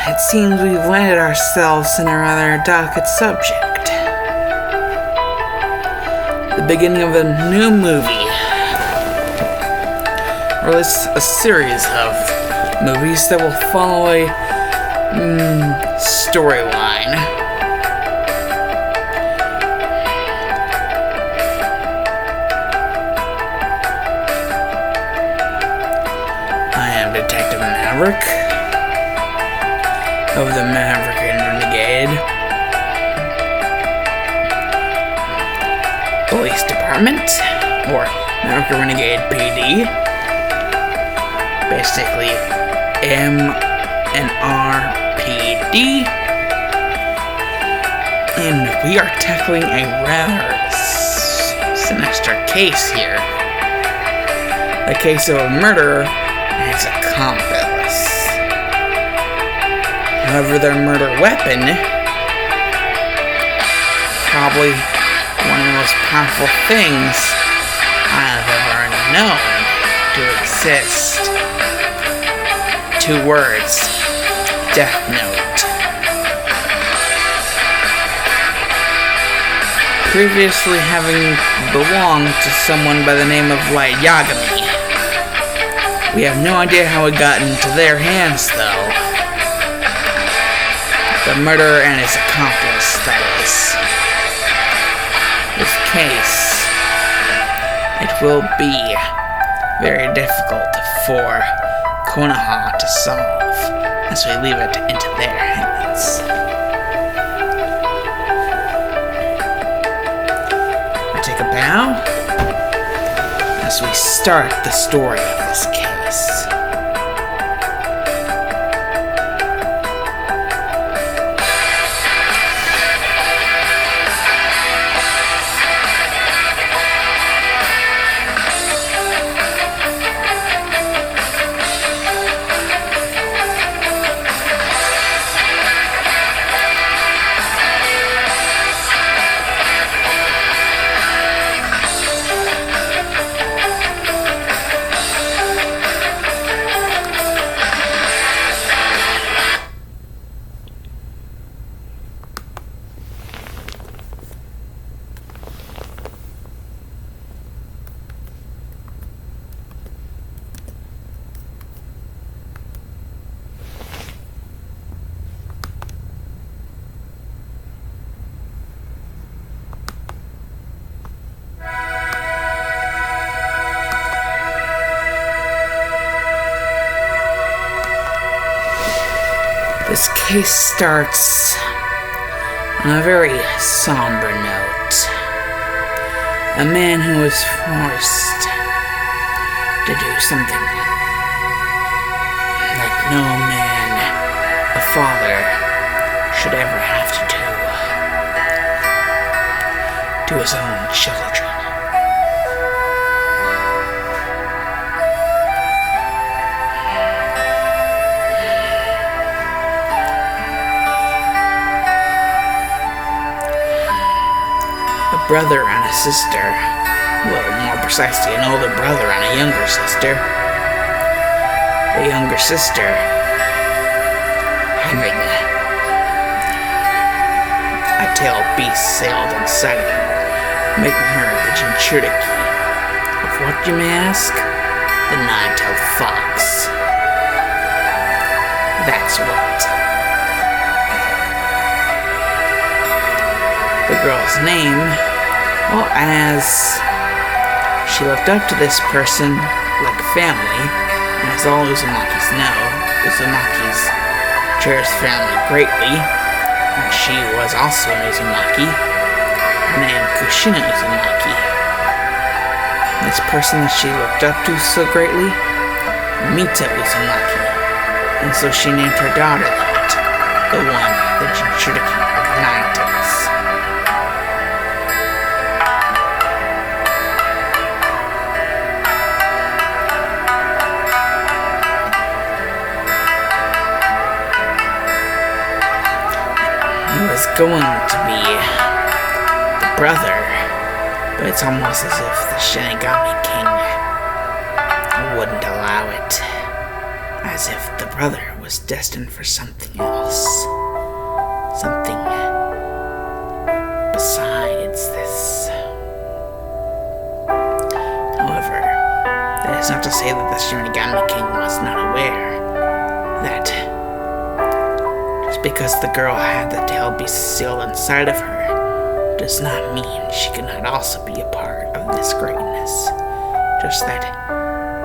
it seems we've landed ourselves in a rather delicate subject. The beginning of a new movie. Or at least a series of movies that will follow a storyline. I am Detective Maverick of the Maverick and Renegade Police Department, or Maverick and Renegade PD. Basically, MNRPD. And we are tackling a rather sinister case here. A case of a murderer and his accomplice. However, their murder weapon, probably one of the most powerful things I've ever known to exist. 2 words: Death Note. Previously having belonged to someone by the name of Light Yagami. We have no idea how it got into their hands, though. The murderer and his accomplice, that is. This case, it will be very difficult for Konoha to solve as we leave it into their hands. I take a bow as we start the story of this case. This case starts on a very somber note. A man who was forced to do something like no man, a father, should ever have to do to his own children. Brother and a sister, well, more precisely, an older brother and a younger sister. The younger sister having a tail beast sailed inside of her, making her the Jinchuriki. Of what, you may ask? The nine-tailed fox. That's what. The girl's name, well, as she looked up to this person like family, and as all Uzumakis know, Uzumakis cherished family greatly, and she was also an Uzumaki, her name Kushina Uzumaki. This person that she looked up to so greatly, Mita Uzumaki, and so she named her daughter that, the one, the Jinchuriki of the Nine Tails. Was going to be the brother, but it's almost as if the Shinigami King wouldn't allow it, as as if the brother was destined for something else. Something besides this. However, that is not to say that the Shinigami King was not aware that just because the girl had the tail beast sealed inside of her does not mean she could not also be a part of this greatness. Just that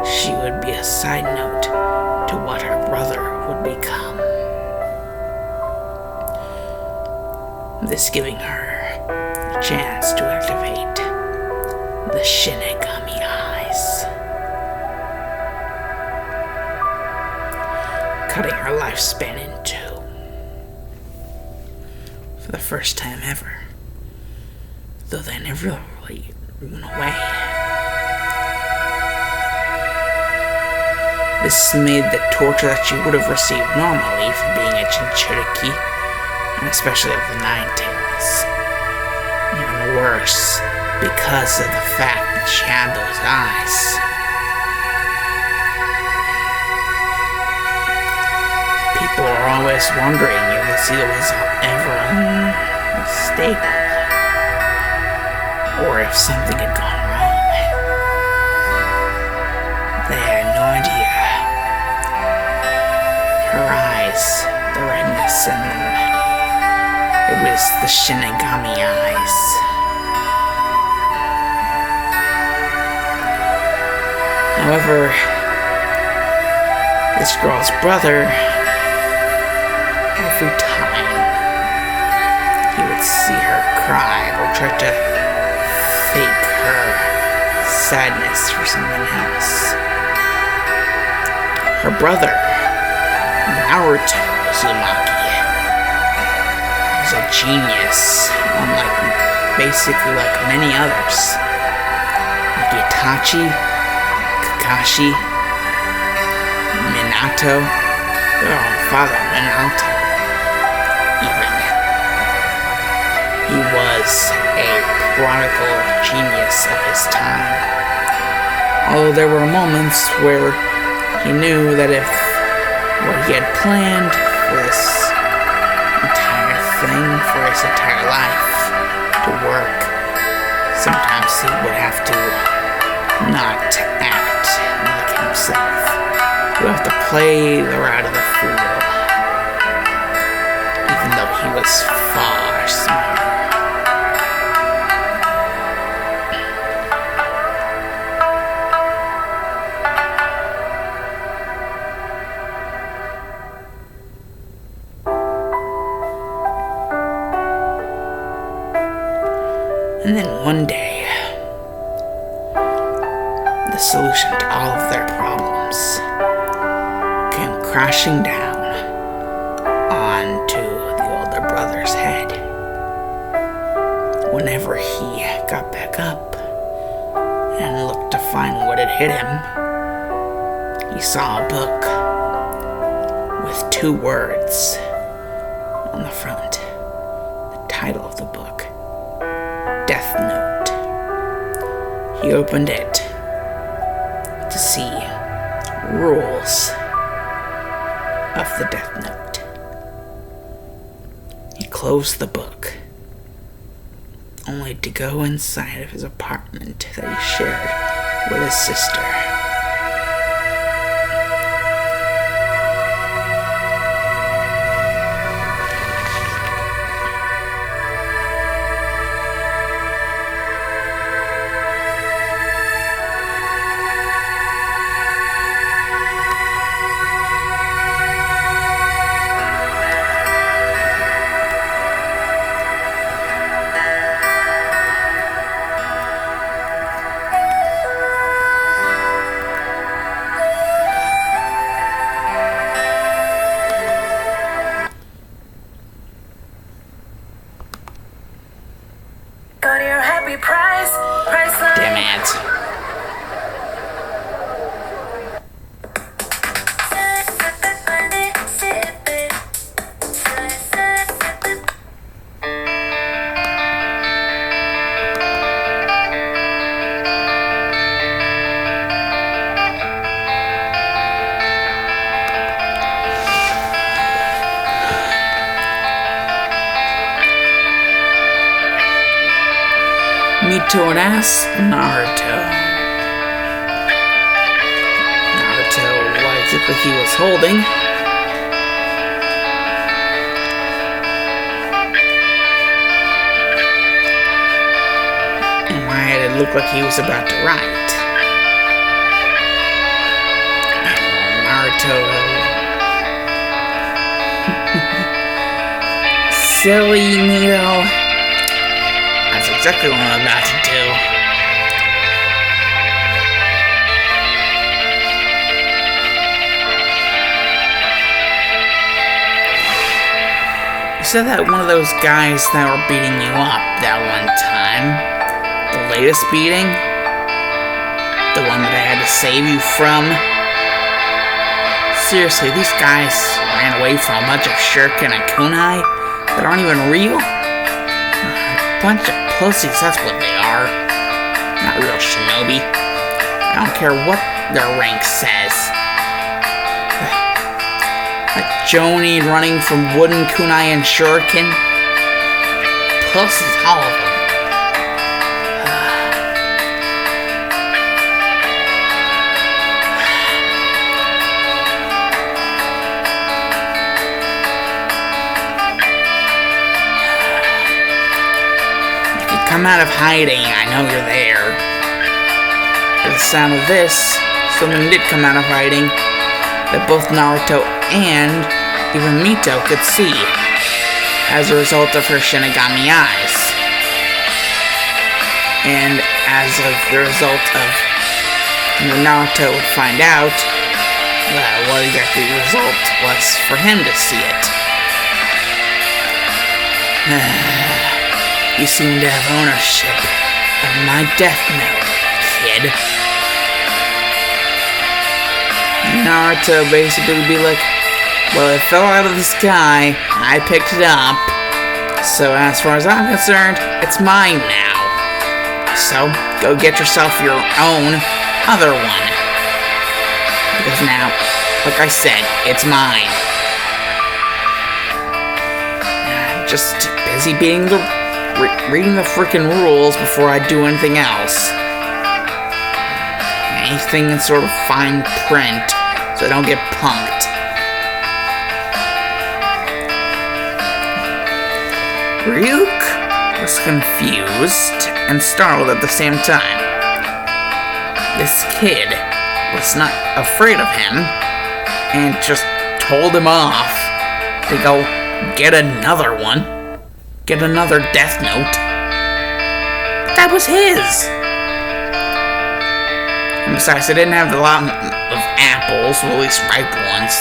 she would be a side note to what her brother would become. This giving her a chance to activate the Shinigami eyes, cutting her lifespan in two for the first time ever, though they never really went away. This made the torture that she would have received normally for being a Jinchuriki, and especially of the Nine Tails, even worse because of the fact that she had those eyes. People are always wondering if the seal was ever unstable, or if something had gone wrong. They had no idea. Her eyes, the redness in them, it was the Shinigami eyes. However, this girl's brother, every time he would see her cry or try to fake her sadness for something else, her brother, Naruto Uzumaki, was a genius, basically like many others. Like Itachi, Kakashi, Minato, their own father, Minato, even. He was a prodigal genius of his time. Although there were moments where he knew that if what he had planned for this entire thing, for his entire life, to work, sometimes he would have to not act like himself. He would have to play the ride of the fool, even though he was far smarter. And then one day, the solution to all of their problems came crashing down onto the older brother's head. Whenever he got back up and looked to find what had hit him, he saw a book with 2 words on the front. The title of the book, Death Note. He opened it to see rules of the Death Note. He closed the book, only to go inside of his apartment that he shared with his sister. Naruto and asked Naruto what exactly he was holding. And why it looked like he was about to write. And Naruto... Silly Nito. That's exactly what I'm about to do. You said that one of those guys that were beating you up that one time, the latest beating, the one that I had to save you from. Seriously, these guys ran away from a bunch of shuriken and kunai that aren't even real? A bunch of pussies, that's what they are. Not real shinobi. I don't care what their rank says. Like Joni running from wooden kunai and shuriken. Pussies, all of them. Come out of hiding, I know you're there. At the sound of this, someone did come out of hiding that both Naruto and even Mito could see as a result of her Shinigami eyes. And as of the result of Naruto would find out what exactly the result was for him to see it. You seem to have ownership of my death note, kid. Naruto basically would be like, well, it fell out of the sky, I picked it up, so as far as I'm concerned, it's mine now. So, go get yourself your own other one. Because now, like I said, it's mine. Just busy being reading the freaking rules before I do anything else. Anything in sort of fine print, so I don't get punked. Ryuk was confused and startled at the same time. This kid was not afraid of him and just told him off to go get another one. Get another death note. That was his! And besides, I didn't have a lot of apples, well, at least ripe ones.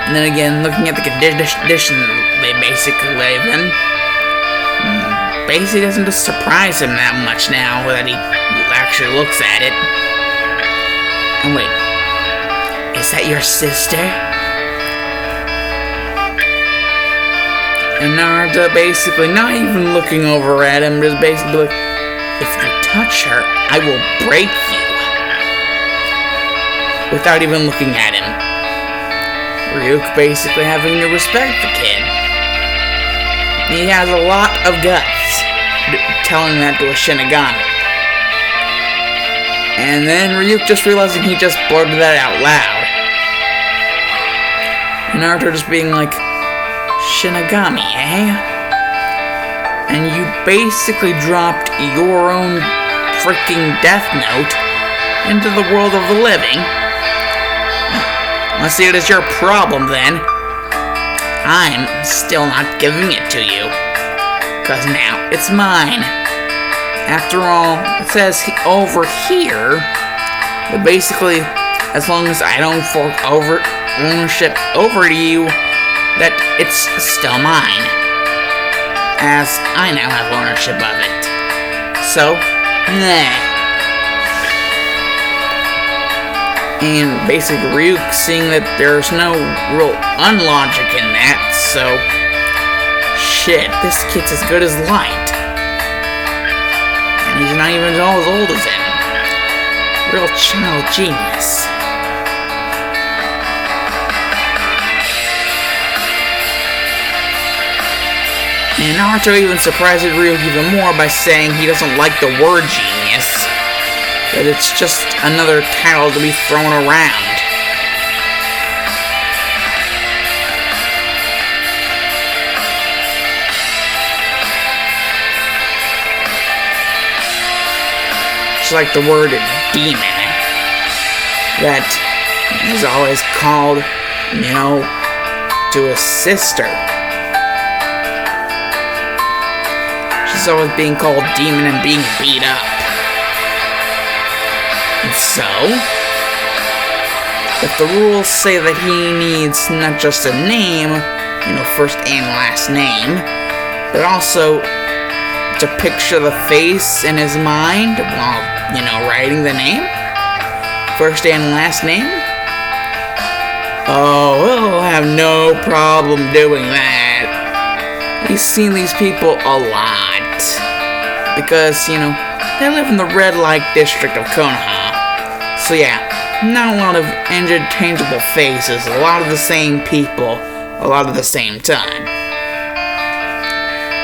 And then again, looking at the condition they basically live in, basically doesn't just surprise him that much now that he actually looks at it. And wait, is that your sister? And Naruto basically not even looking over at him, just basically like, if you touch her, I will break you. Without even looking at him. Ryuk basically having to respect the kid. He has a lot of guts telling that to a Shinigami. And then Ryuk just realizing he just blurted that out loud. And Naruto just being like, Shinigami, eh? And you basically dropped your own freaking death note into the world of the living. Let's see it as your problem then. I'm still not giving it to you. Cause now it's mine. After all, it says over here that basically, as long as I don't fork over ownership over to you, that it's still mine, as I now have ownership of it. So, nah. And basically Ryuk seeing that there's no real unlogic in that, so shit, this kid's as good as light. And he's not even as old as him. Real child genius. And Naruto even surprises Ryuk even more by saying he doesn't like the word genius, that it's just another title to be thrown around. Just like the word demon, that he's always called, to his sister. She's always being called demon and being beat up. And so, if the rules say that he needs not just a name, first and last name, but also to picture the face in his mind while, writing the name, first and last name, oh, he'll have no problem doing that. He's seen these people a lot. Because, they live in the red light district of Konoha. So yeah, not a lot of interchangeable faces, a lot of the same people, a lot of the same time.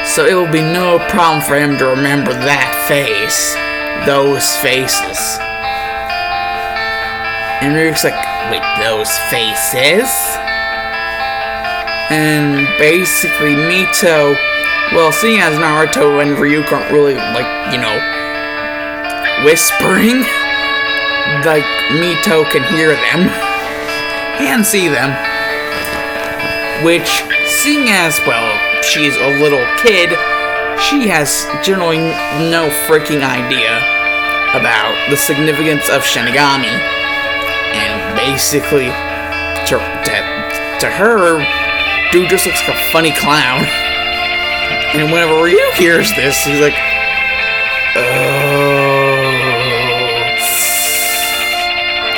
So it will be no problem for him to remember that face, those faces. And Ryuk's like, wait, those faces? And basically Mito, well, seeing as Naruto and Ryuk aren't really, whispering, Mito can hear them and see them. Which, seeing as, she's a little kid, she has generally no freaking idea about the significance of Shinigami. And basically, to her, dude just looks like a funny clown. And whenever Ryuk hears this, he's like, oh.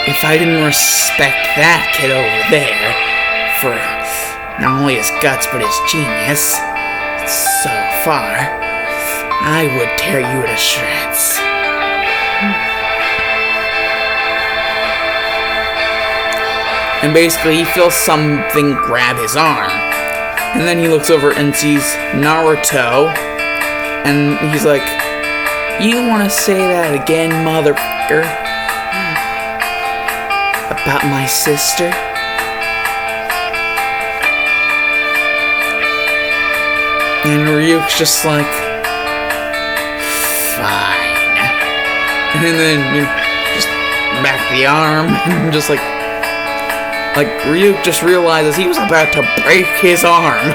If I didn't respect that kid over there for not only his guts but his genius so far, I would tear you to shreds. And basically, he feels something grab his arm. And then he looks over and sees Naruto, and he's like, you want to say that again, motherfucker? About my sister? And Ryuk's just like, fine. And then just back the arm, and just like Ryuk just realizes he was about to break his arm.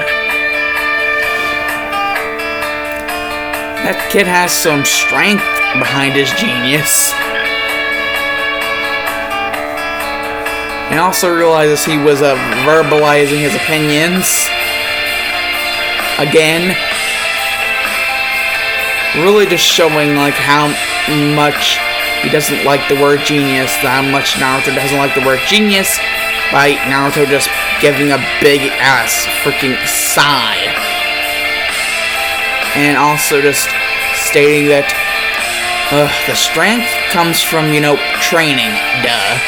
That kid has some strength behind his genius. And also realizes he was verbalizing his opinions. Again. Really just showing how much he doesn't like the word genius, how much Naruto doesn't like the word genius, by Naruto just giving a big ass freaking sigh. And also just stating that the strength comes from, training, duh.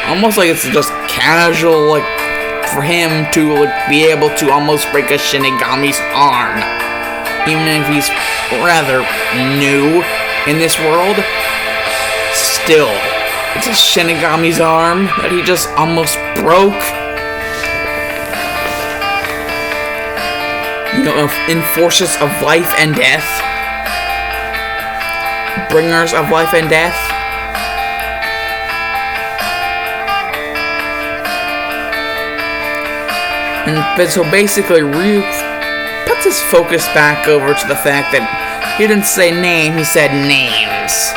Almost like it's just casual, for him to, be able to almost break a Shinigami's arm. Even if he's rather new in this world, still. It's a Shinigami's arm that he just almost broke. In forces of life and death. Bringers of life and death. And so basically, Ryuk puts his focus back over to the fact that he didn't say name, he said names.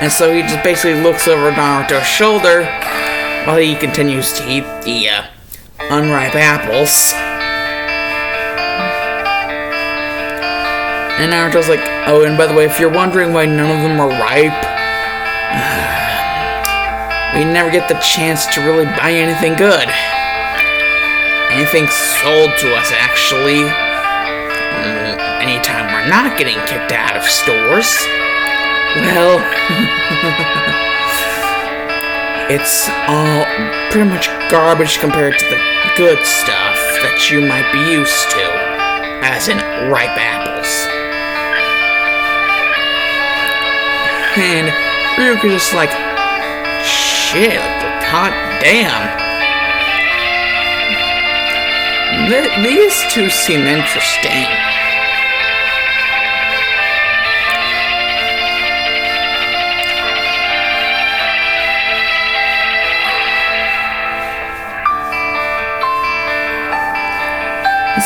And so he just basically looks over Naruto's shoulder while he continues to eat the unripe apples. And Naruto's like, oh, and by the way, if you're wondering why none of them are ripe, we never get the chance to really buy anything good. Anything sold to us, actually. Anytime we're not getting kicked out of stores. Well, it's all pretty much garbage compared to the good stuff that you might be used to, as in ripe apples. And Ryuko's just like, shit, hot damn. These two seem interesting.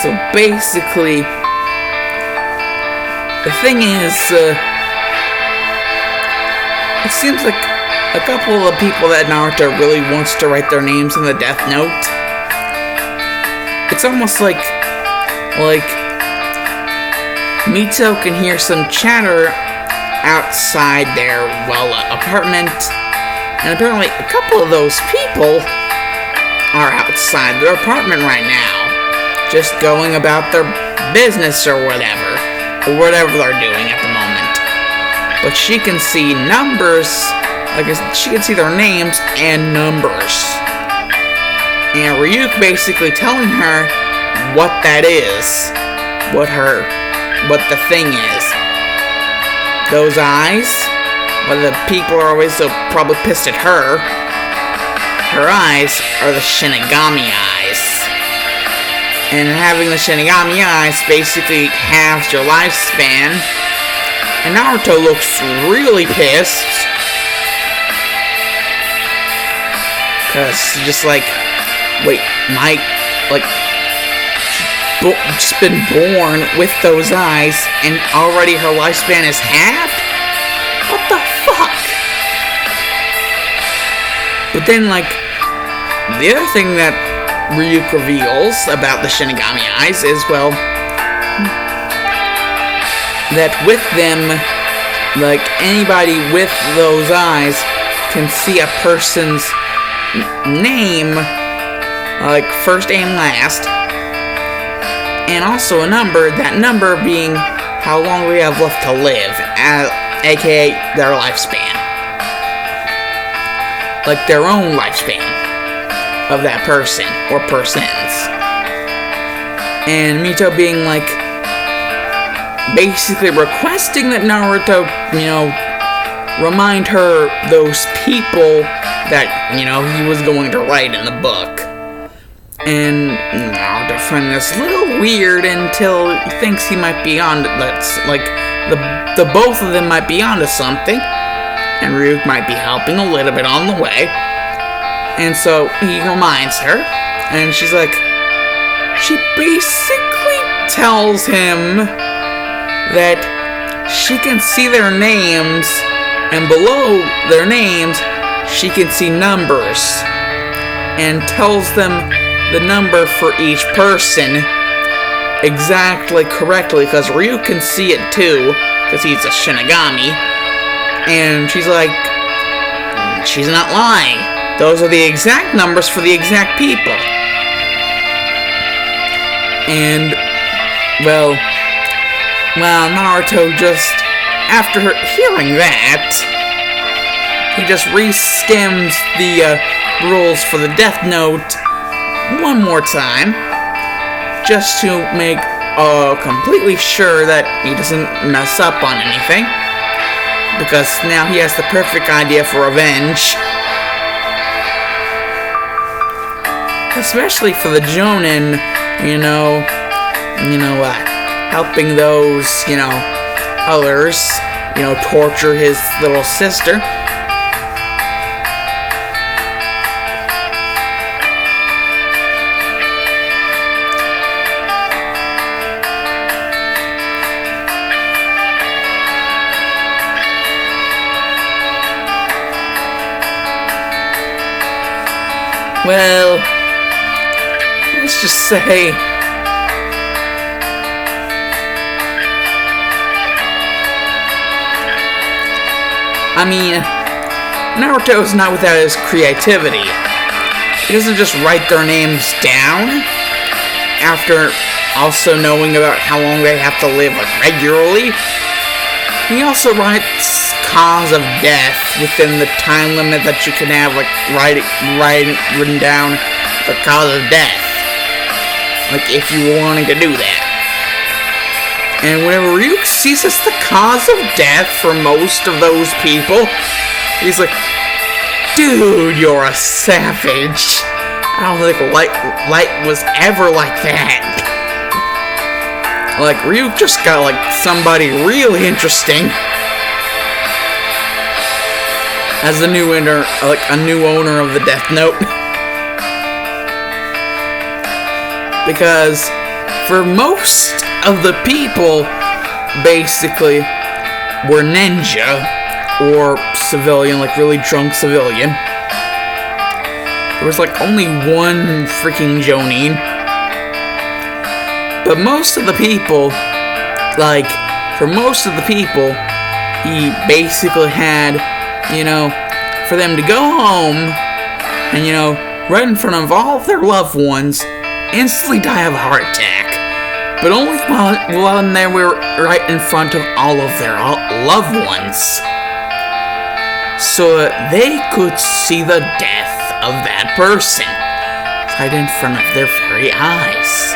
So basically, the thing is, it seems like a couple of the people that Naruto really wants to write their names in the Death Note. It's almost like Mito can hear some chatter outside their, apartment, and apparently a couple of those people are outside their apartment right now, just going about their business or whatever they're doing at the moment. But she can see numbers, she can see their names and numbers. And Ryuk basically telling her what that is, what the thing is. Those eyes, the people are always so probably pissed at her. Her eyes are the Shinigami eyes. And having the Shinigami eyes basically halves your lifespan. And Naruto looks really pissed. Because just like, wait, just been born with those eyes and already her lifespan is halved? What the fuck? But then, the other thing that Ryuk reveals about the Shinigami eyes is, that with them, anybody with those eyes can see a person's name, first and last, and also a number, that number being how long we have left to live, aka their lifespan. Their own lifespan of that person or persons. And Mito being basically requesting that Naruto, remind her those people that, he was going to write in the book. And Naruto finding this a little weird until he thinks he might be on, the both of them might be onto something. And Ryuk might be helping a little bit on the way. And so he reminds her, and she basically tells him that she can see their names, and below their names, she can see numbers, and tells them the number for each person exactly correctly, because Ryu can see it too, because he's a Shinigami, and she's not lying. Those are the exact numbers for the exact people. And, Naruto just, after hearing that, he just re-skims the rules for the Death Note one more time, just to make completely sure that he doesn't mess up on anything, because now he has the perfect idea for revenge. Especially for the Jonin, helping those, others, torture his little sister. Well, let's just say Naruto is not without his creativity. He doesn't just write their names down after also knowing about how long they have to live regularly. He also writes cause of death within the time limit that you can have, like, written down the cause of death. Like, if you wanted to do that. And whenever Ryuk sees it's the cause of death for most of those people, he's like, dude, you're a savage. I don't think Light was ever like that. Like, Ryuk just got, like, somebody really interesting as the new owner, like, a new owner of the Death Note. Because for most of the people, basically, were ninja or civilian, like really drunk civilian. There was like only one freaking Jonin. But most of the people, like, for most of the people, he basically had, you know, for them to go home and, you know, right in front of all of their loved ones, instantly die of a heart attack. But only while they were right in front of all of their loved ones. So that they could see the death of that person right in front of their very eyes.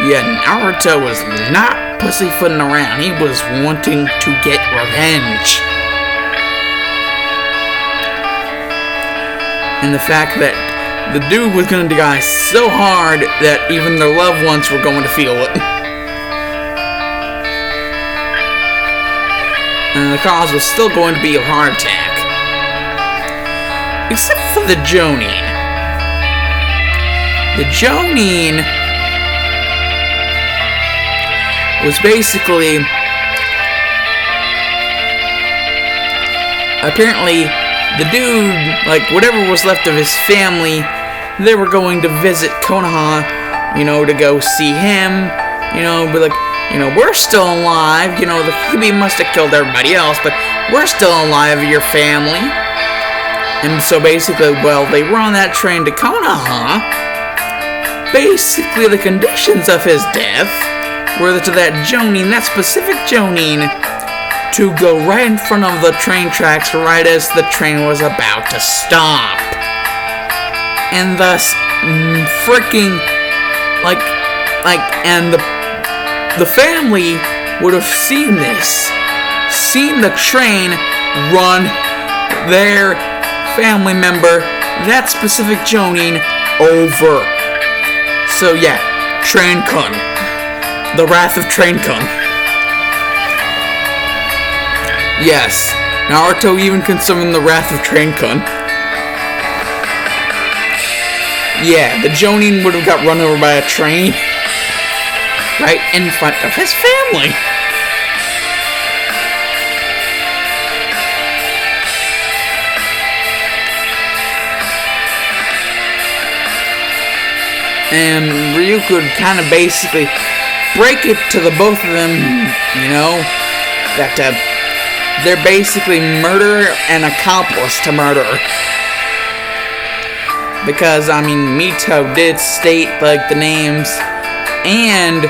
Yeah, Naruto was not pussyfooting around. He was wanting to get revenge. And the fact that the dude was going to die so hard that even their loved ones were going to feel it. And the cause was still going to be a heart attack. Except for the Jonin. The Jonin was basically, apparently, the dude, like, whatever was left of his family, they were going to visit Konoha, you know, to go see him, you know, be like, you know, we're still alive, you know, the Kyuubi must have killed everybody else, but we're still alive, your family. And so basically, well, they were on that train to Konoha. Basically, the conditions of his death were to that Jonin, that specific Jonin, to go right in front of the train tracks right as the train was about to stop. And thus, freaking, and the family would have seen this. Seen the train run their family member, that specific Jonin, over. So yeah, Train-kun. The Wrath of Train-kun. Yes, Naruto even can summon the Wrath of Train-kun. Yeah, the Jonin would have got run over by a train right in front of his family. And Ryuk would kind of basically break it to the both of them, you know, that they're basically murderer and accomplice to murderer. Because, I mean, Mito did state, like, the names and,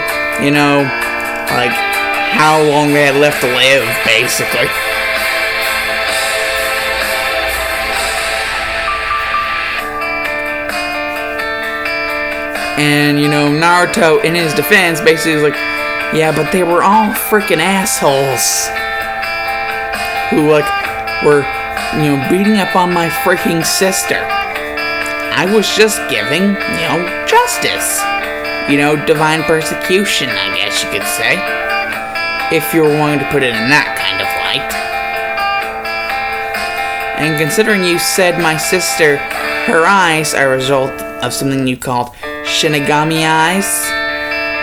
you know, like, how long they had left to live, basically. And, you know, Naruto, in his defense, basically was like, yeah, but they were all freaking assholes who, like, were, you know, beating up on my freaking sister. I was just giving, you know, justice. You know, divine persecution, I guess you could say. If you were wanting to put it in that kind of light. And considering you said my sister, her eyes are a result of something you called Shinigami eyes,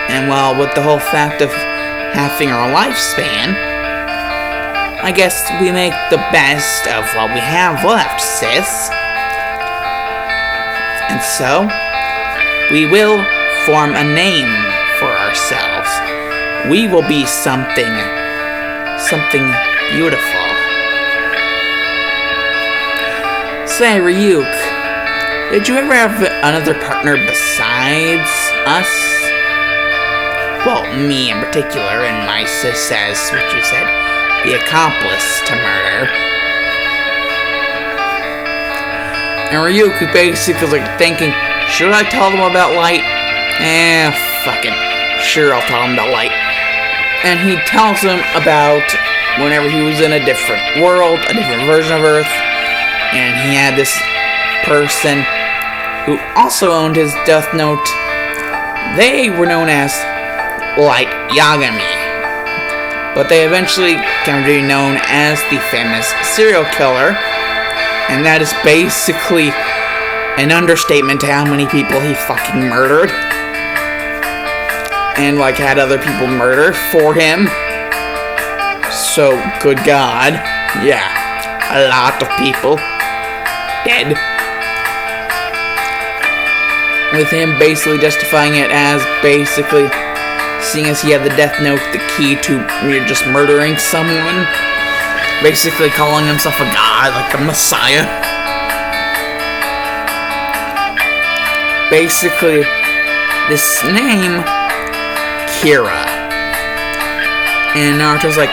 and well, with the whole fact of halving our lifespan, I guess we make the best of what we have left, sis. And so, we will form a name for ourselves. We will be something beautiful. Say, Ryuk, did you ever have another partner besides us? Well, me in particular, and my sis, as what you said. the accomplice to murder. And Ryuki basically is like thinking, should I tell them about Light? Fuck it. Sure, I'll tell them about Light. And he tells them about whenever he was in a different world, a different version of Earth, and he had this person who also owned his Death Note. They were known as Light Yagami, but they eventually came to be known as the famous serial killer, and that is basically an understatement to how many people he fucking murdered, and like had other people murder for him. So, good God, yeah, a lot of people dead. With him basically justifying it as basically, seeing as he had the Death Note, the key to just murdering someone, basically calling himself a god, like a messiah. Basically, this name, Kira. And Naruto's like,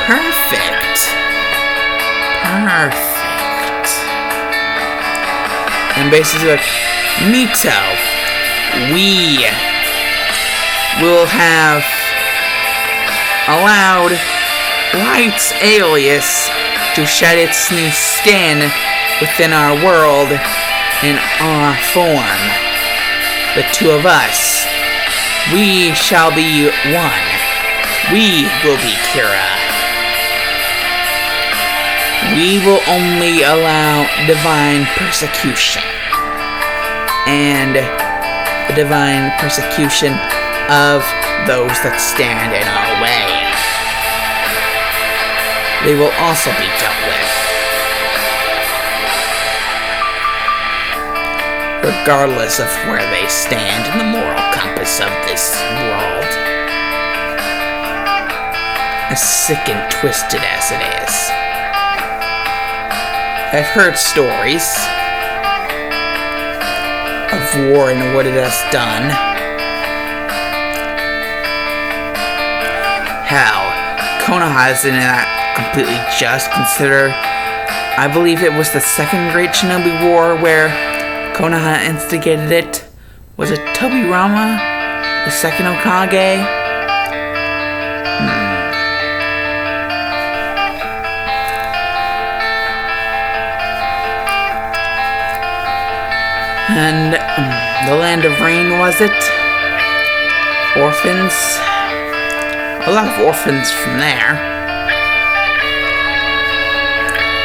perfect. And basically like, Mito, we will have allowed Light's alias to shed its new skin within our world in our form. The two of us, we shall be one. We will be Kira. We will only allow divine persecution. And the divine persecution of those that stand in our way. They will also be dealt with, regardless of where they stand in the moral compass of this world. As sick and twisted as it is. I've heard stories of war and what it has done. How Konoha is in that completely just. Consider, I believe it was the second Great Shinobi War where Konoha instigated it. Was it Tobirama, the second Hokage? And the Land of Rain, was it? Orphans? A lot of orphans from there.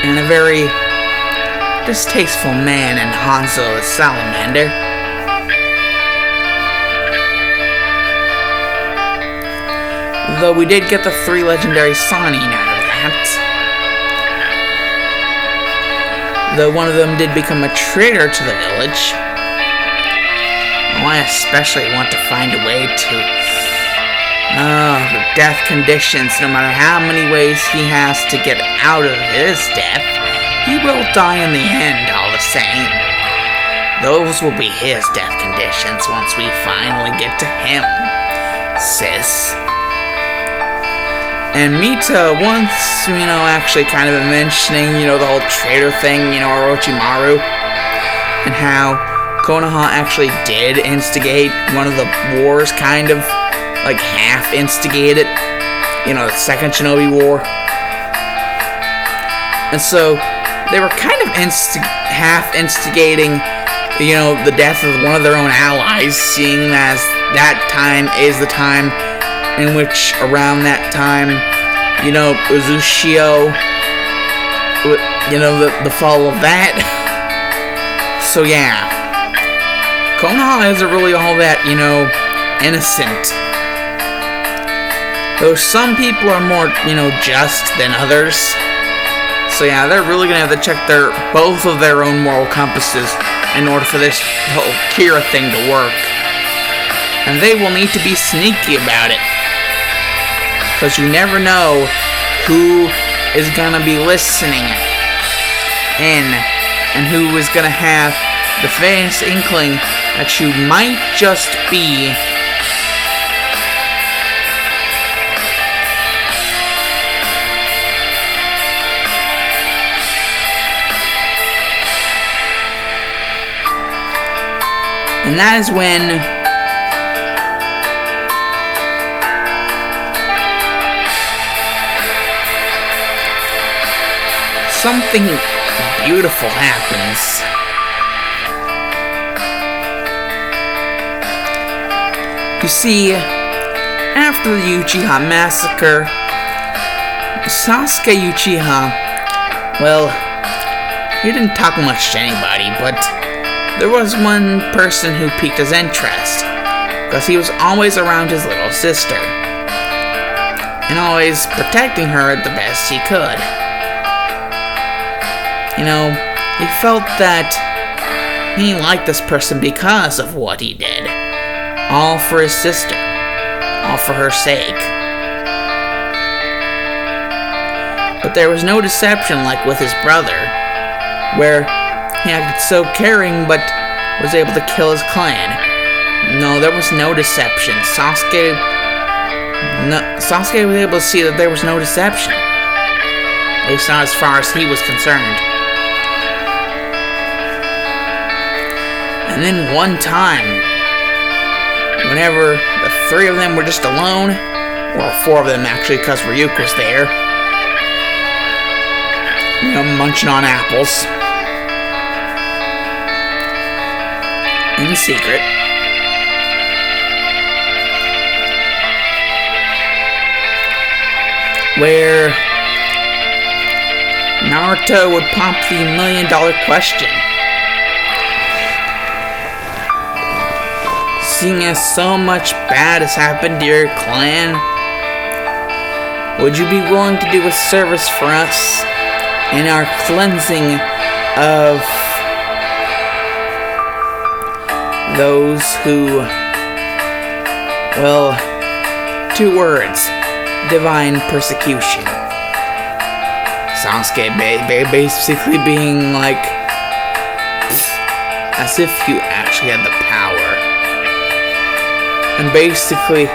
And a very distasteful man in Hanzo the Salamander. Though we did get the 3 legendary Sannin out of that. Though one of them did become a traitor to the village. Well, I especially want to find a way to... the death conditions. No matter how many ways he has to get out of his death, he will die in the end all the same. Those will be his death conditions once we finally get to him, sis. And Mita once, actually kind of mentioning, the whole traitor thing, Orochimaru, and how Konoha actually did instigate one of the wars, kind of, like half instigated, the second Shinobi War. And so, they were kind of half instigating, the death of one of their own allies, seeing as that time is the time in which around that time, Uzushio, the fall of that. So yeah, Konoha isn't really all that, innocent. Though some people are more, just than others. So yeah, they're really gonna have to check both of their own moral compasses in order for this whole Kira thing to work. And they will need to be sneaky about it. Because you never know who is going to be listening in and who is going to have the faintest inkling that you might just be And that is when something beautiful happens. You see, after the Uchiha massacre, Sasuke Uchiha, well, he didn't talk much to anybody, but there was one person who piqued his interest, because he was always around his little sister, and always protecting her the best he could. You know, he felt that he liked this person because of what he did. All for his sister. All for her sake. But there was no deception like with his brother, where he acted so caring but was able to kill his clan. No, there was no deception. Sasuke was able to see that there was no deception. At least not as far as he was concerned. And then one time, whenever the three of them were just alone, or four of them actually, because Ryuk was there, you know, munching on apples, in secret, where Naruto would pop the $1 million question. Seeing as so much bad has happened to your clan, would you be willing to do a service for us in our cleansing of those who, well, 2 words, divine persecution. Sasuke basically being like, as if you actually had the power. And basically,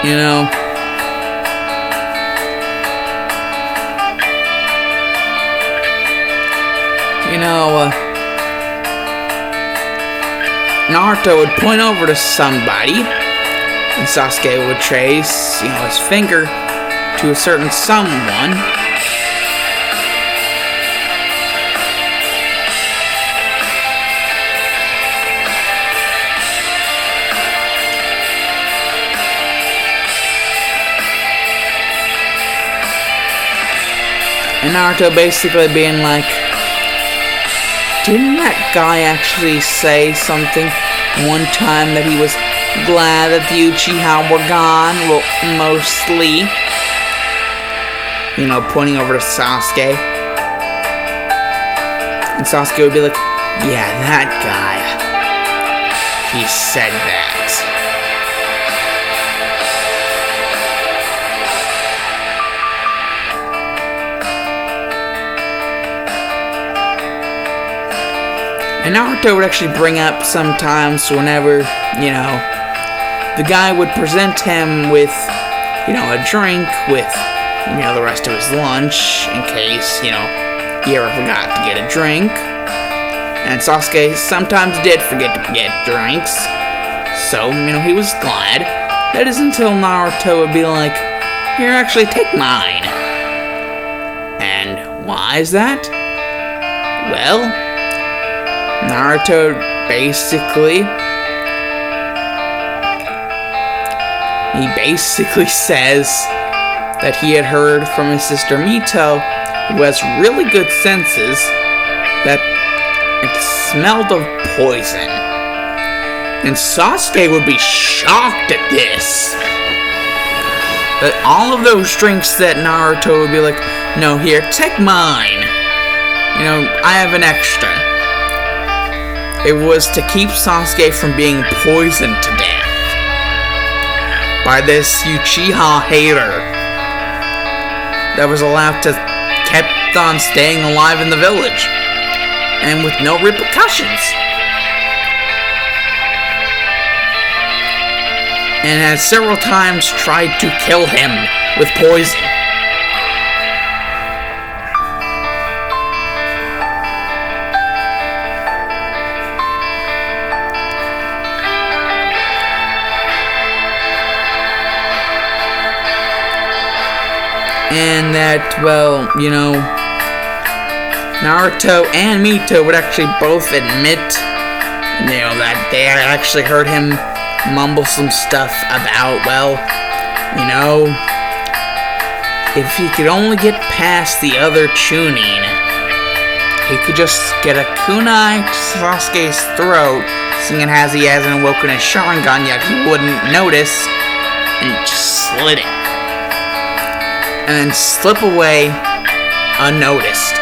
you know, Naruto would point over to somebody, and Sasuke would trace, his finger to a certain someone. And Naruto basically being like, didn't that guy actually say something one time that he was glad that the Uchiha were gone? Well, mostly. Pointing over to Sasuke. And Sasuke would be like, yeah, that guy. He said that. And Naruto would actually bring up sometimes whenever, the guy would present him with, a drink with, the rest of his lunch in case, he ever forgot to get a drink. And Sasuke sometimes did forget to get drinks. So, he was glad. That is until Naruto would be like, here, actually, take mine. And why is that? Well, Naruto basically says that he had heard from his sister Mito, who has really good senses, that it smelled of poison. And Sasuke would be shocked at this. That all of those drinks that Naruto would be like, no, here, take mine. I have an extra. It was to keep Sasuke from being poisoned to death by this Uchiha hater that was allowed to kept on staying alive in the village and with no repercussions, and has several times tried to kill him with poison. And that, well, Naruto and Mito would actually both admit, that they actually heard him mumble some stuff about, if he could only get past the other Chunin, he could just get a kunai to Sasuke's throat, seeing as he hasn't awoken his Sharingan yet, he wouldn't notice, and just slit it. And then slip away unnoticed.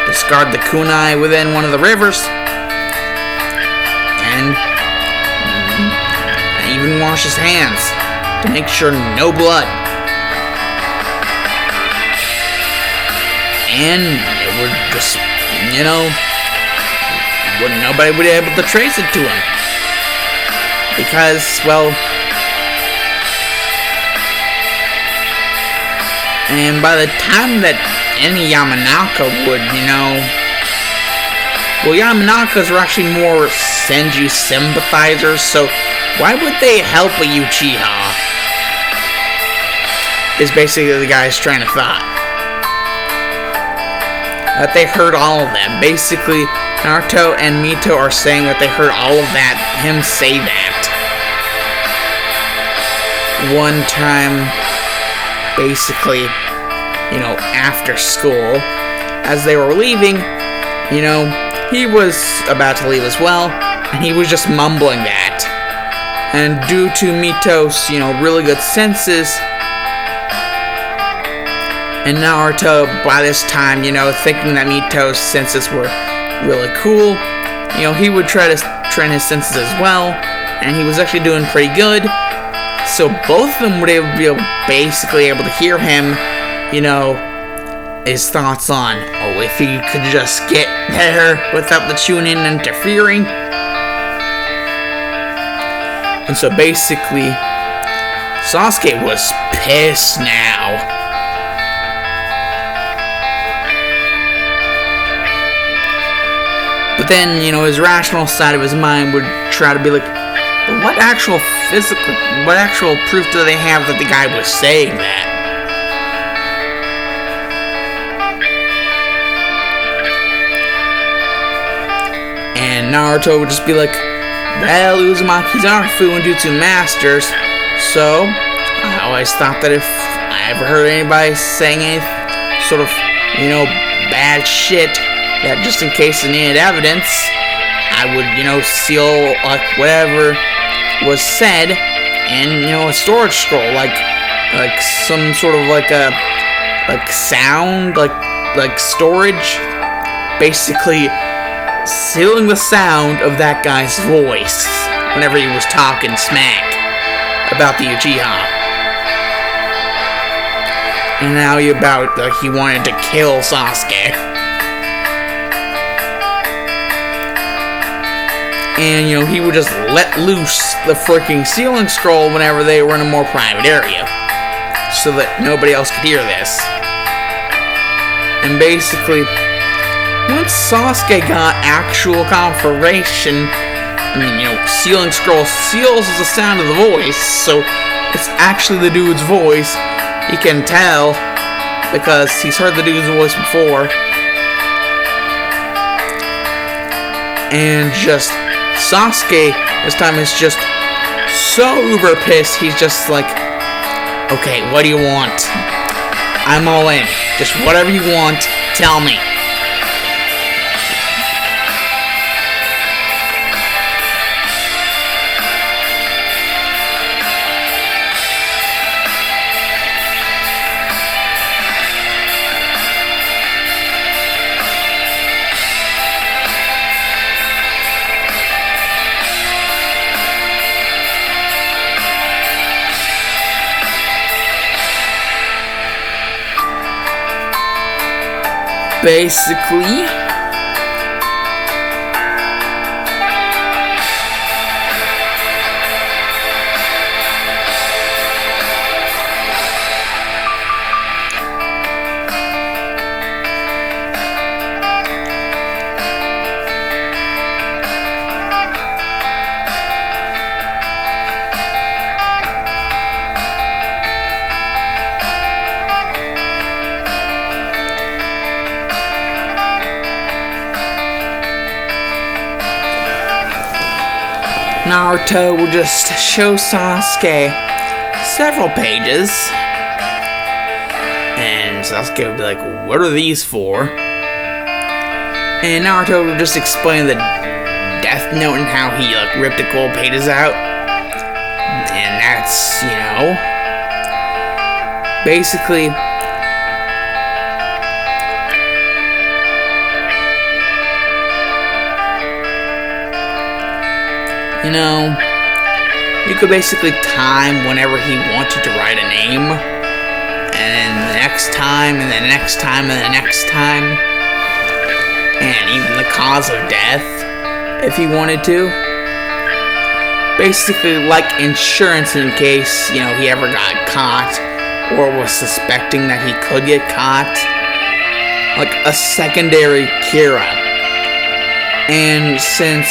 Discard the kunai within one of the rivers, and even wash his hands to make sure no blood. And it would just, nobody would be able to trace it to him. Because, and by the time that any Yamanaka would, Yamanakas were actually more Senju sympathizers, so why would they help a Uchiha? Is basically the guy's train of thought. That they heard all of that. Basically, Naruto and Mito are saying that they heard all of that, him say that. One time, basically, after school, as they were leaving, he was about to leave as well, and he was just mumbling that. And due to Mito's, really good senses, and Naruto, by this time, thinking that Mito's senses were really cool, he would try to train his senses as well, and he was actually doing pretty good. So both of them would be basically able to hear him, his thoughts on, if he could just get there without the Chunin interfering. And so basically, Sasuke was pissed now. But then, his rational side of his mind would try to be like, what actual proof do they have that the guy was saying that? And Naruto would just be like, well, Uzumaki's are Fuinjutsu masters, so I always thought that if I ever heard anybody saying any sort of, bad shit, that just in case they needed evidence, I would, seal, whatever was said in, a storage scroll, like some sort of, sound, storage, basically sealing the sound of that guy's voice whenever he was talking smack about the Uchiha. And now he wanted to kill Sasuke. And, he would just let loose the freaking sealing scroll whenever they were in a more private area, so that nobody else could hear this. And basically, once Sasuke got actual confirmation, sealing scroll seals the sound of the voice, so it's actually the dude's voice. He can tell, because he's heard the dude's voice before. And just Sasuke, this time, is just so uber pissed, he's just like, okay, what do you want? I'm all in. Just whatever you want, tell me. Basically, Naruto will just show Sasuke several pages, and Sasuke will be like, what are these for? And Naruto will just explain the Death Note and how he ripped the gold pages out. And that's, basically, you could basically time whenever he wanted to write a name, and then the next time, and the next time, and the next time, and even the cause of death, if he wanted to. Basically, like insurance in case, he ever got caught, or was suspecting that he could get caught. Like a secondary Kira. And since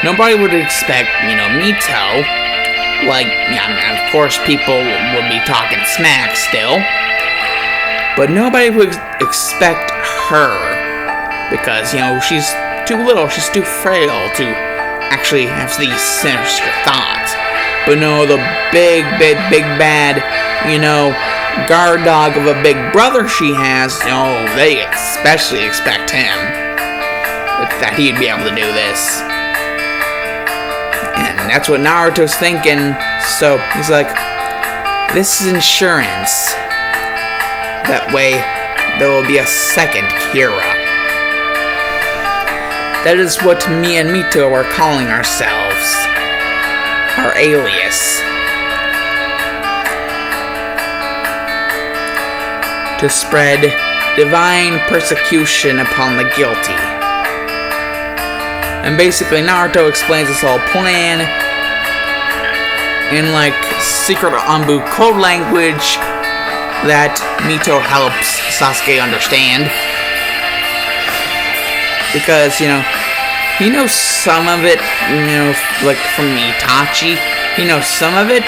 nobody would expect, Mito, of course people would be talking smack still, but nobody would expect her, because, she's too little, she's too frail to actually have these sinister thoughts. But no, the big bad, guard dog of a big brother she has, they especially expect him, that he'd be able to do this. And that's what Naruto's thinking, so he's like, this is insurance. That way, there will be a second Kira. That is what me and Mito are calling ourselves. Our alias. To spread divine persecution upon the guilty. And basically, Naruto explains this whole plan in, secret Anbu code language that Mito helps Sasuke understand. Because, he knows some of it, from Itachi. He knows some of it,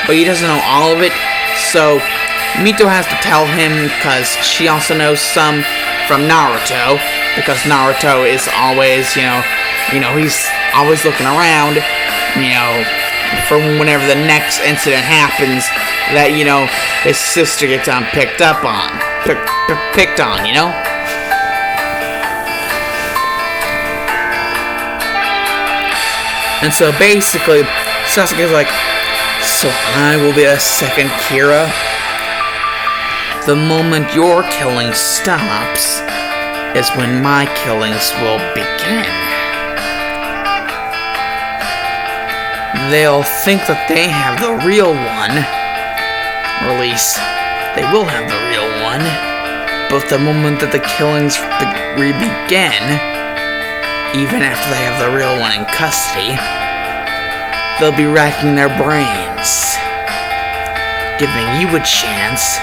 but he doesn't know all of it. So, Mito has to tell him, because she also knows some from Naruto, because Naruto is always, he's always looking around, for whenever the next incident happens, that, his sister gets picked on, And so basically, Sasuke's like, so I will be a second Kira? The moment your killing stops is when my killings will begin. They'll think that they have the real one, or at least they will have the real one, but the moment that the killings begin, even after they have the real one in custody, they'll be racking their brains, giving you a chance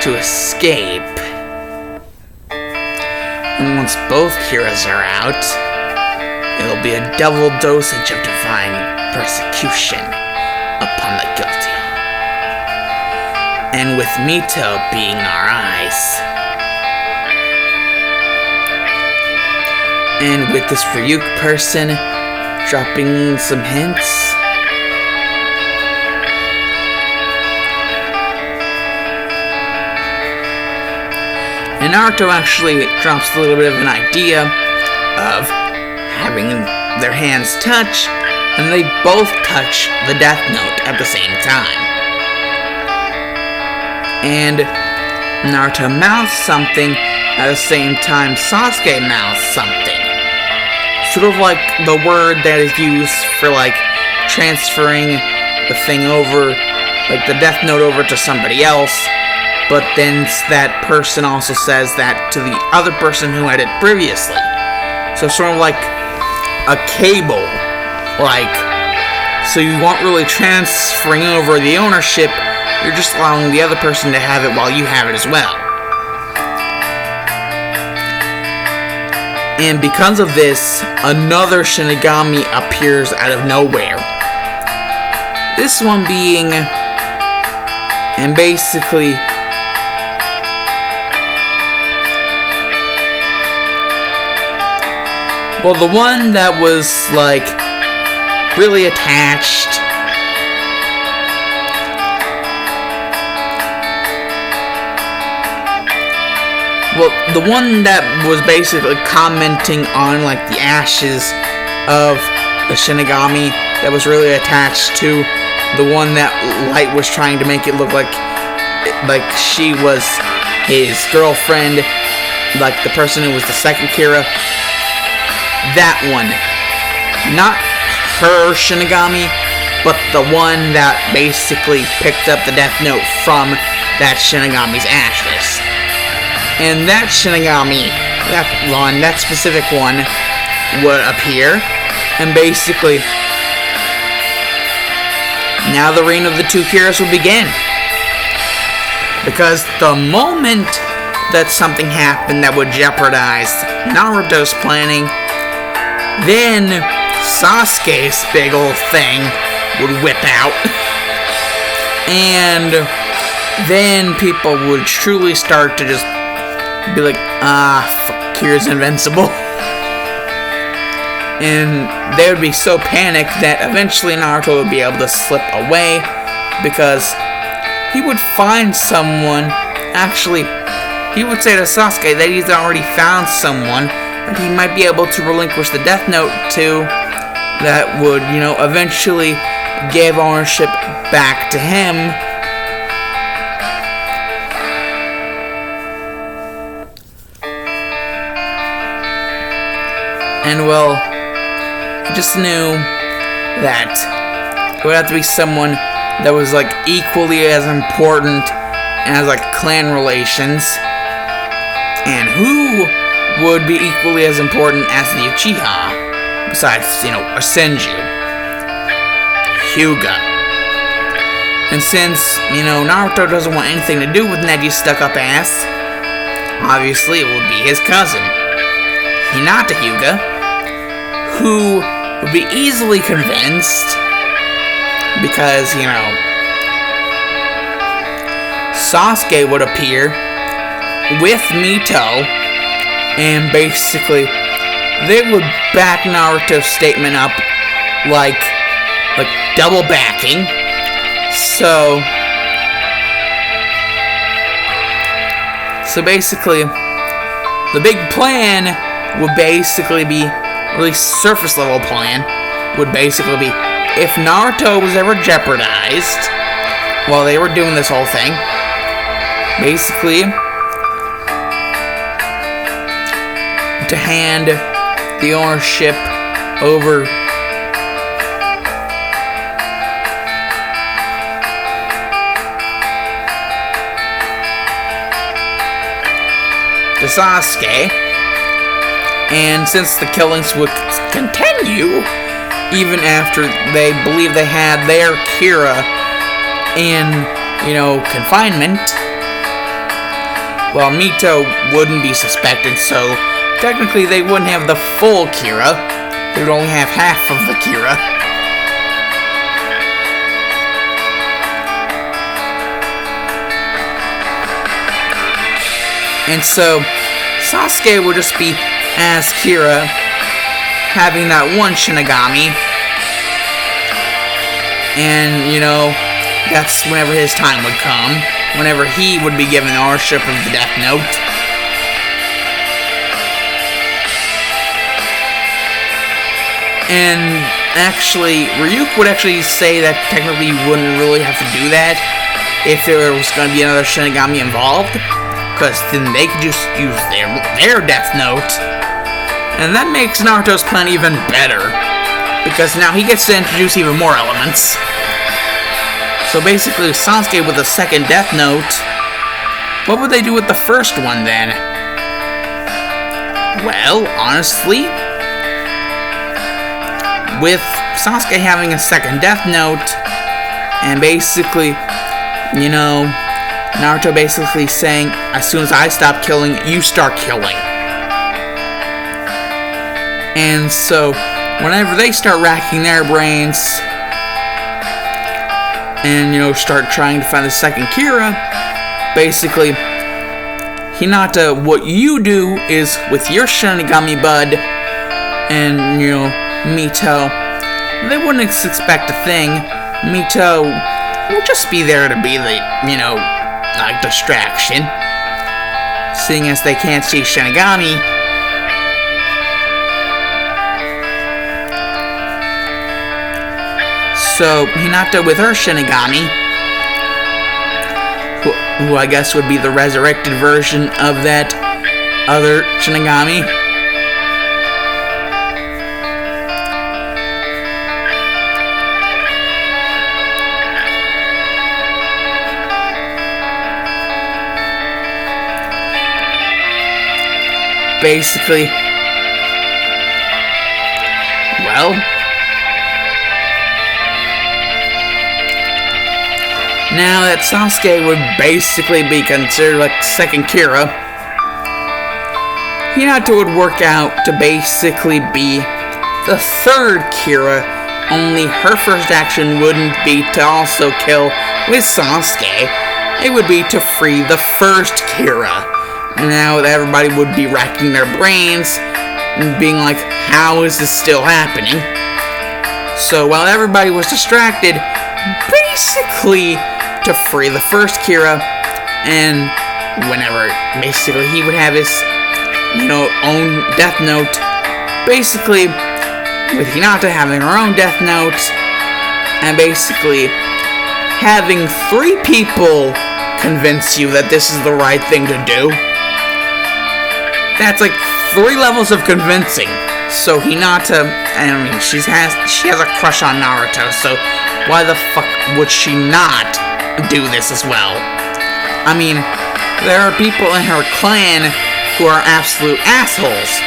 to escape. And once both Kiras are out, it'll be a double dosage of divine persecution upon the guilty. And with Mito being our eyes, and with this Ryuk person dropping some hints, and Naruto actually drops a little bit of an idea of having their hands touch, and they both touch the Death Note at the same time. And Naruto mouths something, at the same time Sasuke mouths something. Sort of like the word that is used for, transferring the thing over, the Death Note over to somebody else, but then that person also says that to the other person who had it previously. So sort of like a cable, so you aren't really transferring over the ownership, you're just allowing the other person to have it while you have it as well. And because of this, another Shinigami appears out of nowhere. This one being, and basically, well, the one that was, really attached. Well, the one that was basically commenting on like the ashes of the Shinigami that was really attached to the one that Light was trying to make it look like she was his girlfriend, like the person who was the second Kira. That one. Not her Shinigami, but the one that basically picked up the Death Note from that Shinigami's ashes. And that Shinigami, that specific one, would appear, and basically, now the reign of the two Kiras will begin. Because the moment that something happened that would jeopardize Naruto's planning, then Sasuke's big old thing would whip out. And then people would truly start to just be like, fuck, Kira's invincible. And they would be so panicked that eventually Naruto would be able to slip away, because he would find someone. Actually, he would say to Sasuke that he's already found someone that he might be able to relinquish the Death Note to, that would, eventually give ownership back to him. And well, he just knew that it would have to be someone that was like equally as important as like clan relations, and who would be equally as important as the Uchiha, besides, a Senju, Hyuga. And since, Naruto doesn't want anything to do with Neji's stuck-up ass, obviously it would be his cousin, Hinata Hyuga, who would be easily convinced because, Sasuke would appear with Mito, and basically they would back Naruto's statement up like double backing. So basically the big plan would basically be, really surface level plan, would basically be, if Naruto was ever jeopardized while they were doing this whole thing, basically to hand the ownership over to Sasuke. And since the killings would continue even after they believe they had their Kira in, confinement, well, Mito wouldn't be suspected, so technically they wouldn't have the full Kira. They would only have half of the Kira. And so Sasuke would just be as Kira, having that one Shinigami, and, that's whenever his time would come, whenever he would be given ownership of the Death Note. And actually, Ryuk would actually say that technically you wouldn't really have to do that if there was going to be another Shinigami involved, because then they could just use their Death Note. And that makes Naruto's plan even better, because now he gets to introduce even more elements. So basically, Sasuke with a second Death Note, what would they do with the first one then? Well, honestly, with Sasuke having a second Death Note, and basically, Naruto basically saying, as soon as I stop killing, you start killing. And so, whenever they start racking their brains, and, start trying to find the second Kira, basically, Hinata, what you do is, with your Shinigami bud, and, Mito, they wouldn't expect a thing. Mito will just be there to be the, like, distraction. Seeing as they can't see Shinigami. So, Hinata with her Shinigami, who I guess would be the resurrected version of that other Shinigami. Basically, well, now that Sasuke would basically be considered like second Kira, Hinata would work out to basically be the third Kira, only her first action wouldn't be to also kill with Sasuke, it would be to free the first Kira. Now everybody would be racking their brains and being like, how is this still happening? So while everybody was distracted, basically to free the first Kira, and whenever basically he would have his, own Death Note, basically with Hinata having her own Death Note, and basically having 3 people convince you that this is the right thing to do. That's like 3 levels of convincing. So Hinata, she has a crush on Naruto, so why the fuck would she not do this as well? I mean, there are people in her clan who are absolute assholes.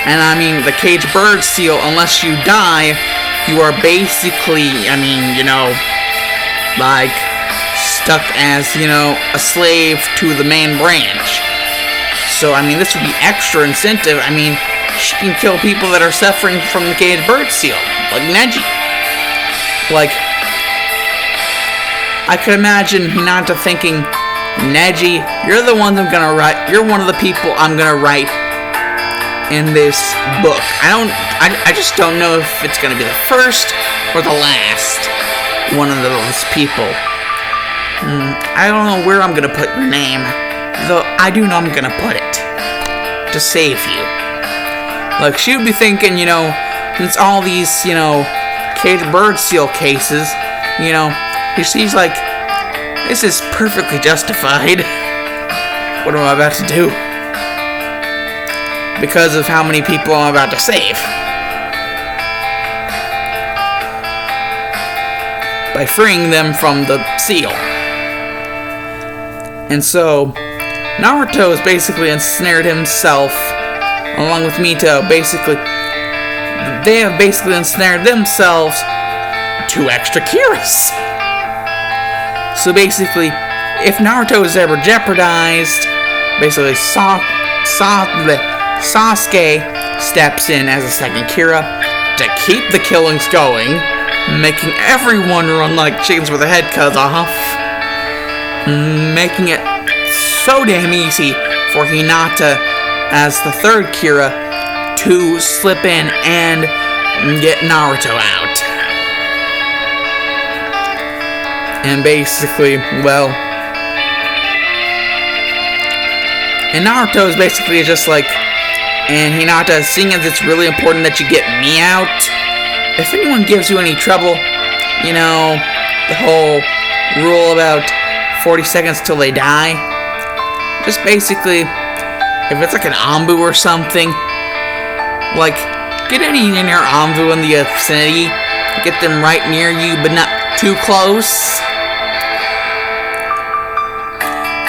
And I mean, the cage bird seal, unless you die, you are basically, like, stuck as, a slave to the main branch. So, this would be extra incentive. She can kill people that are suffering from the caged bird seal, like Neji. Like, I could imagine Hinata thinking, Neji, you're the one you're one of the people I'm gonna write in this book. I just don't know if it's gonna be the first or the last one of those people. I don't know where I'm gonna put your name, though I do know I'm gonna put it to save you. Like, she would be thinking, since all these, caged bird seal cases, she's like, this is perfectly justified. What am I about to do? Because of how many people I'm about to save. By freeing them from the seal. And so, Naruto has basically ensnared himself, along with Mito, they have basically ensnared themselves 2 extra Kiras. So basically, if Naruto is ever jeopardized, basically Sasuke steps in as a second Kira to keep the killings going, making everyone run like chickens with their head cut off, making it so damn easy for Hinata as the third Kira to slip in and get Naruto out. And basically, well, and Naruto is basically just like, and Hinata, seeing as it's really important that you get me out, if anyone gives you any trouble, the whole rule about 40 seconds till they die, just basically, if it's like an Anbu or something, like, get any in your Anbu in the vicinity, get them right near you, but not too close.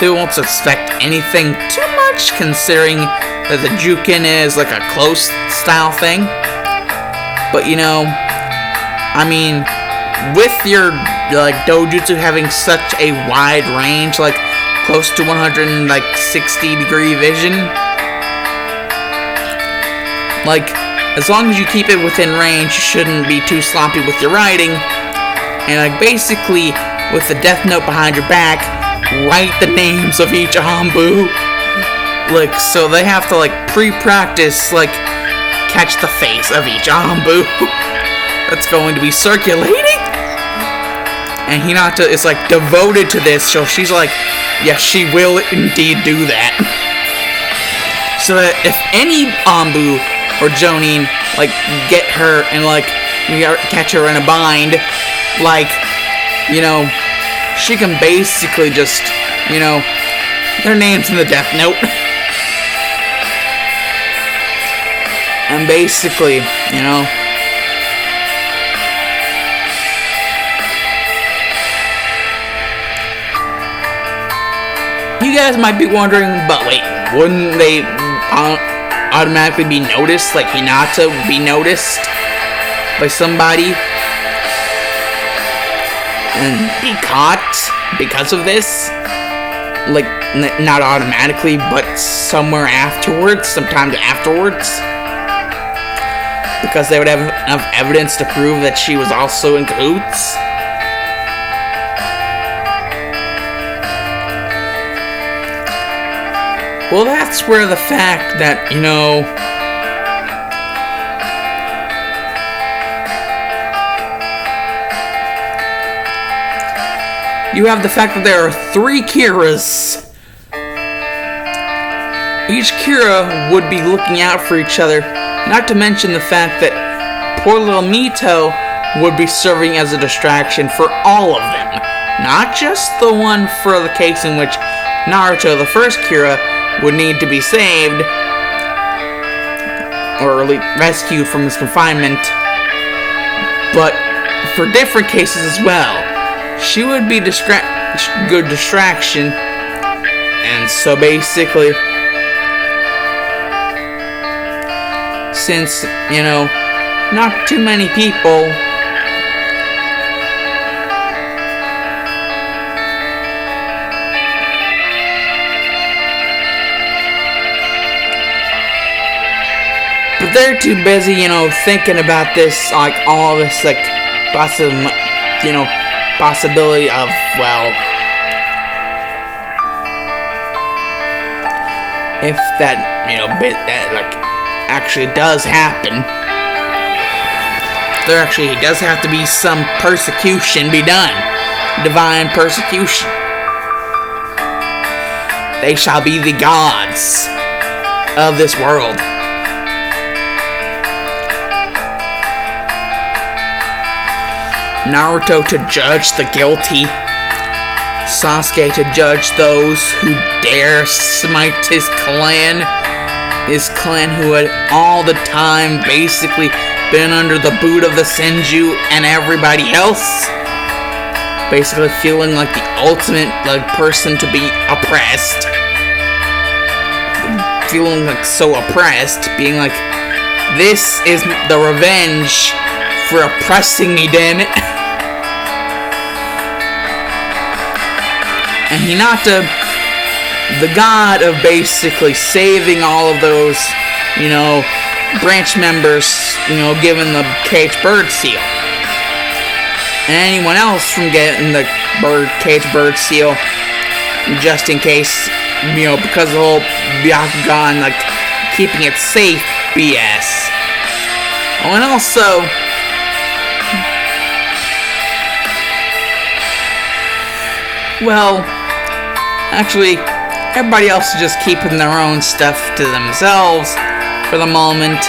They won't suspect anything too much, considering that the Jukin is like a close style thing. But with your dojutsu having such a wide range, like close to 160-degree vision, like, as long as you keep it within range, you shouldn't be too sloppy with your writing. And basically, with the Death Note behind your back, write the names of each Anbu. So they have to pre-practice catch the face of each Anbu that's going to be circulating. And Hinata is like devoted to this, so she's like, yes, she will indeed do that. So that if any Anbu or Jonin like get her and like catch her in a bind, like, you know, she can basically just, you know, their name's in the death note. And basically, you know, you guys might be wondering, but wait, wouldn't they automatically be noticed? Like Hinata would be noticed by somebody and be caught because of this? Like, not automatically, but somewhere afterwards, sometime afterwards? Because they would have enough evidence to prove that she was also in cahoots? Well, that's where the fact that, you know, you have the fact that there are 3 Kiras. Each Kira would be looking out for each other, not to mention the fact that poor little Mito would be serving as a distraction for all of them. Not just the one for the case in which Naruto, the first Kira, would need to be saved, or rescued from his confinement, but for different cases as well. She would be good distraction, and so basically, since, you know, not too many people but they're too busy, you know, thinking about this, like, all this, like, possibility of, well, if that, you know, that, like, actually does happen, there actually does have to be some persecution be done. Divine persecution. They shall be the gods of this world. Naruto to judge the guilty, Sasuke to judge those who dare smite his clan who had all the time basically been under the boot of the Senju and everybody else, basically feeling like the ultimate like person to be oppressed, feeling like so oppressed, being like, this is the revenge for oppressing me, damn it. And Hinata, the god of basically saving all of those, you know, branch members, you know, given the cage bird seal. And anyone else from getting the cage bird seal, just in case, you know, because of the whole Byakugan, like, keeping it safe BS. Oh, and also, well, actually, everybody else is just keeping their own stuff to themselves for the moment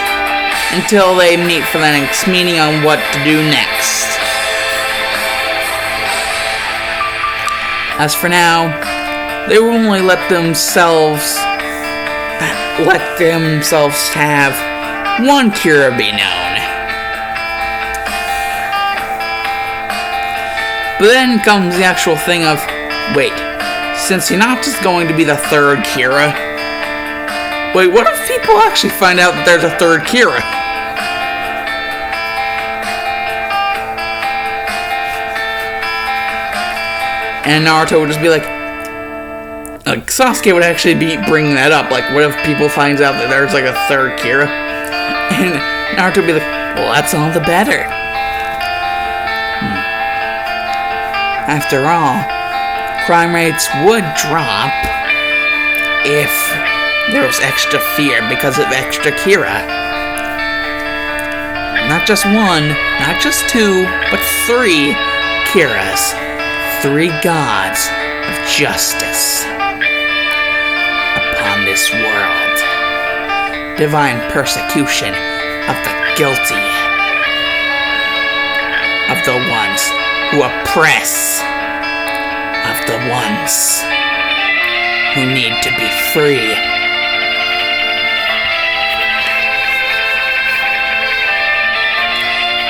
until they meet for the next meeting on what to do next. As for now, they will only let themselves have one Kira be known. But then comes the actual thing of, wait, since Hinata's going to be the 3rd Kira, wait, what if people actually find out that there's a 3rd Kira? And Naruto would just be like Sasuke would actually be bringing that up, like, what if people finds out that there's like a 3rd Kira? And Naruto would be like, well, that's all the better. After all, crime rates would drop if there was extra fear because of extra Kira. not just one, not just two, but three Kiras. Three gods of justice upon this world. Divine persecution of the guilty, of the ones who oppress, of the ones who need to be free.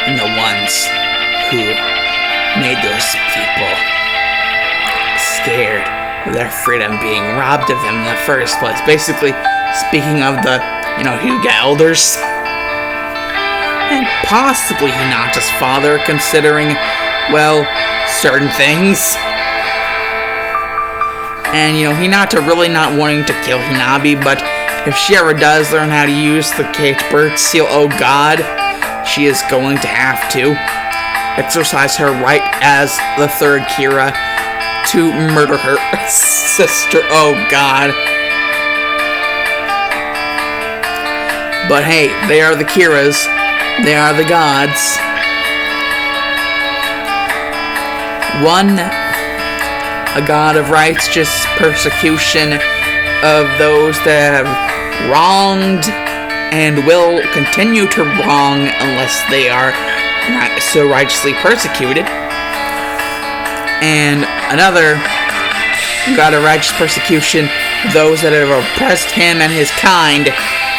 And the ones who made those people scared of their freedom being robbed of them in the first place. Basically, speaking of the, Hyuga elders. And possibly Hinata's father, considering, certain things. And, Hinata really not wanting to kill Hinabi, but if she ever does learn how to use the cage bird seal, oh god, she is going to have to exercise her right as the third Kira to murder her sister, oh god. But hey, they are the Kiras, they are the gods. One, a god of righteous persecution of those that have wronged and will continue to wrong unless they are not so righteously persecuted. And another god of righteous persecution, those that have oppressed him and his kind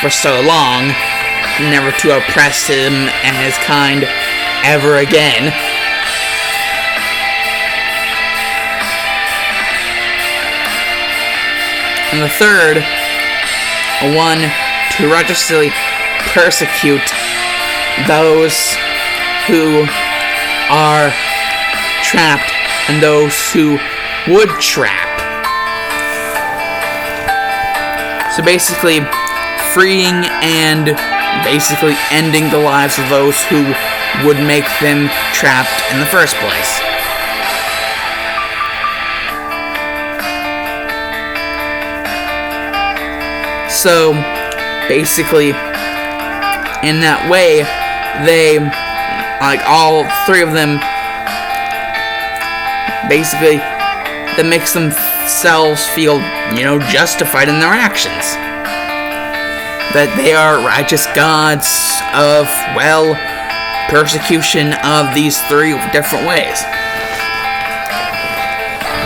for so long, never to oppress him and his kind ever again. And the third, one to righteously persecute those who are trapped and those who would trap. So basically, freeing and basically ending the lives of those who would make them trapped in the first place. So, basically, in that way, they, all three of them, basically, that makes themselves feel, justified in their actions. That they are righteous gods of, persecution of these three different ways.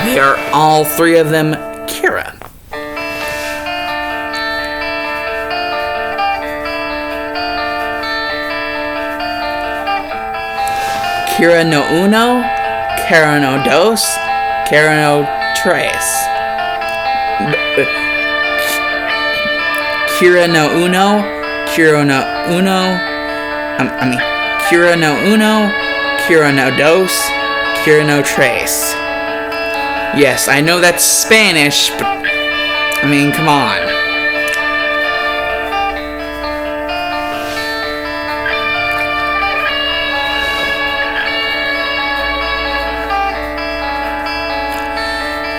They are all three of them Kira. Kira no uno, Kira no dos, Kira no tres. Kira no uno, Kira no uno, Kira no uno, Kira no dos, Kira no tres. Yes, I know that's Spanish, but, come on.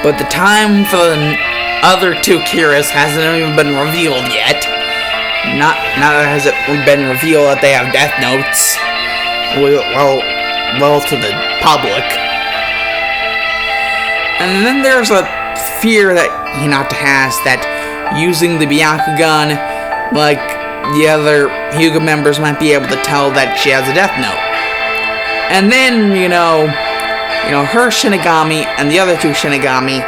But the time for the other two Kiras hasn't even been revealed yet. Not has it been revealed that they have death notes. Well, to the public. And then there's a fear that Hinata has that using the Byakugan, the other Hyuga members might be able to tell that she has a death note. And then, her Shinigami and the other two Shinigami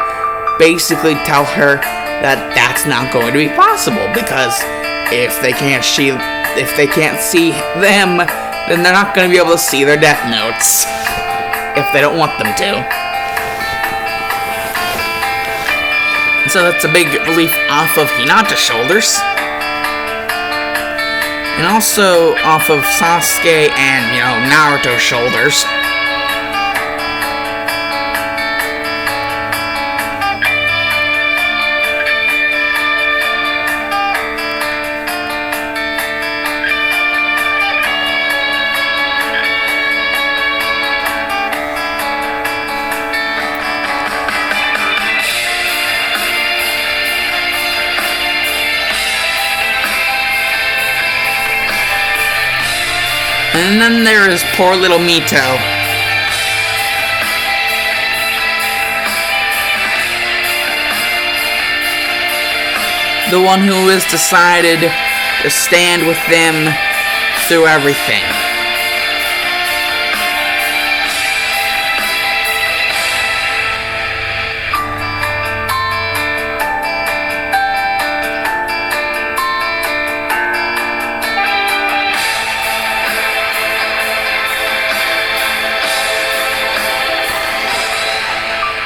basically tell her that that's not going to be possible, because if they can't see them, then they're not going to be able to see their death notes if they don't want them to. So that's a big relief off of Hinata's shoulders, and also off of Sasuke and Naruto's shoulders. And then there is poor little Mito. The one who has decided to stand with them through everything.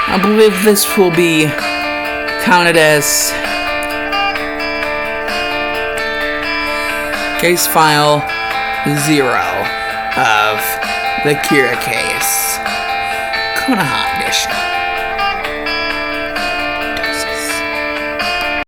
I believe this will be counted as case file 0 of the Kira case, Konoha edition.